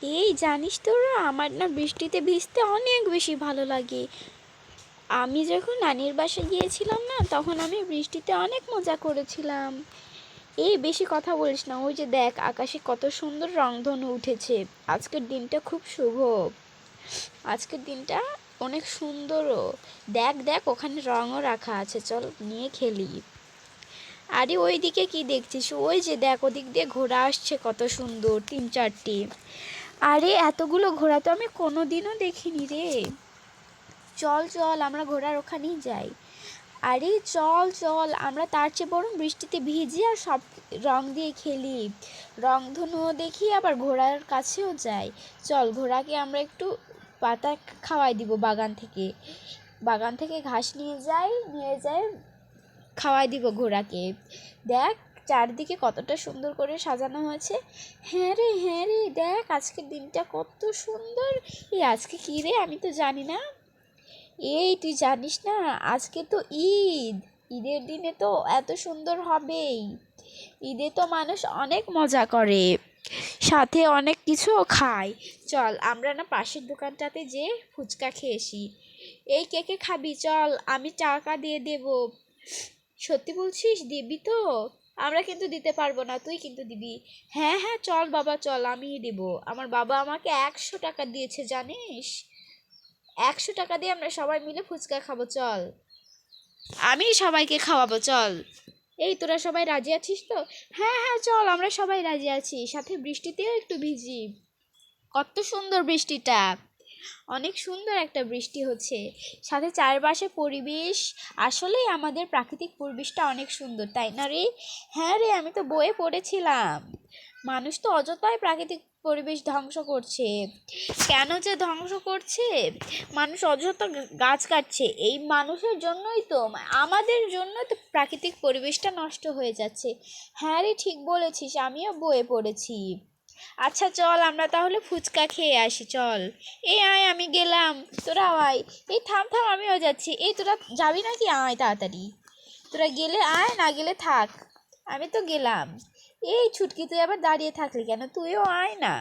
এই জানিস তো, আমার না বৃষ্টিতে ভিজতে অনেক বেশি ভালো লাগে। আমি যখন নানির বাসায় গিয়েছিলাম না, তখন আমি বৃষ্টিতে অনেক মজা করেছিলাম। এই বেশি কথা বলিস না, ওই যে দেখ আকাশে কত সুন্দর রংধনু উঠেছে। আজকের দিনটা খুব শুভ। আজকের দিনটা অনেক সুন্দরও। দেখ দেখ, ওখানে রঙও রাখা আছে, চল নিয়ে খেলি। আরে ওই দিকে কি দেখছিস? ওই যে দেখ, ওদিক দিয়ে ঘোড়া আসছে, কত সুন্দর, 3-4টি। আরে এতগুলো ঘোড়া তো আমি কোনোদিনও দেখিনি রে। চল চল, আমরা ঘোড়ার ওখানেই যাই। আরে চল চল, আমরা তার চেয়ে বরং বৃষ্টিতে ভিজি আর সব রং দিয়ে খেলি, রংধনুও দেখি, আবার ঘোড়ার কাছেও যাই। চল, ঘোড়াকে আমরা একটু পাতা খাওয়াই দিব বাগান থেকে। বাগান থেকে ঘাস নিয়ে যাই খাওয়াই দিব ঘোড়াকে। দেখ চারদিকে কতটা সুন্দর করে সাজানো হয়েছে। হ্যাঁ রে, দেখ আজকের দিনটা কত সুন্দর। এই আজকে কী রে, আমি তো জানি না। এই তুই জানিস না, আজকে তো ঈদ। ঈদের দিনে তো এত সুন্দর হবেই। ঈদে তো মানুষ অনেক মজা করে, সাথে অনেক কিছুও খায়। চল আমরা না পাশের দোকানটাতে যে ফুচকা খেয়ে আসি। এই কে কে খাবি? চল, আমি টাকা দিয়ে দেব। সত্যি বলছিস? দিবি তো? আমরা কিন্তু দিতে পারবো না, তুই কিন্তু দিবি। হ্যাঁ হ্যাঁ, চল বাবা চল, আমিই দেব। আমার বাবা আমাকে 100 টাকা দিয়েছে জানিস। 100 টাকা দিয়ে আমরা সবাই মিলে ফুচকা খাবো, চল। আমি সবাইকে খাওয়াবো, চল। এই তোরা সবাই রাজি আছিস তো? হ্যাঁ হ্যাঁ চল, আমরা সবাই রাজি আছি, সাথে বৃষ্টিতেও একটু ভিজি। কত সুন্দর বৃষ্টিটা, অনেক সুন্দর একটা বৃষ্টি হচ্ছে, সাথে চারপাশে পরিবেশ। আসলেই আমাদের প্রাকৃতিক পরিবেশটা অনেক সুন্দর, তাই না রে? হ্যাঁ রে, আমি তো বইয়ে পড়েছিলাম, মানুষ তো অযথাই প্রাকৃতিক পরিবেশ ধ্বংস করছে। কেন যে ধ্বংস করছে? মানুষ অযথা গাছ কাটছে, এই মানুষের জন্যই তো, আমাদের জন্য তো প্রাকৃতিক পরিবেশটা নষ্ট হয়ে যাচ্ছে। হ্যাঁ রে, ঠিক বলেছিস, আমিও বইয়ে পড়েছি। আচ্ছা চল, আমরা তাহলে ফুচকা খেয়ে আসি, চল। এই আয়, আমি গেলাম, তোরাও আয়। এই থাম থাম, আমিও যাচ্ছি। এই তোরা যাবি নাকি? আয় তাড়াতাড়ি। তোরা গেলে আয়, না গেলে থাক। আমি তো গেলাম। এই ছুটকি, তুই আবার দাঁড়িয়ে থাকলি কেন? তুইও আয় না।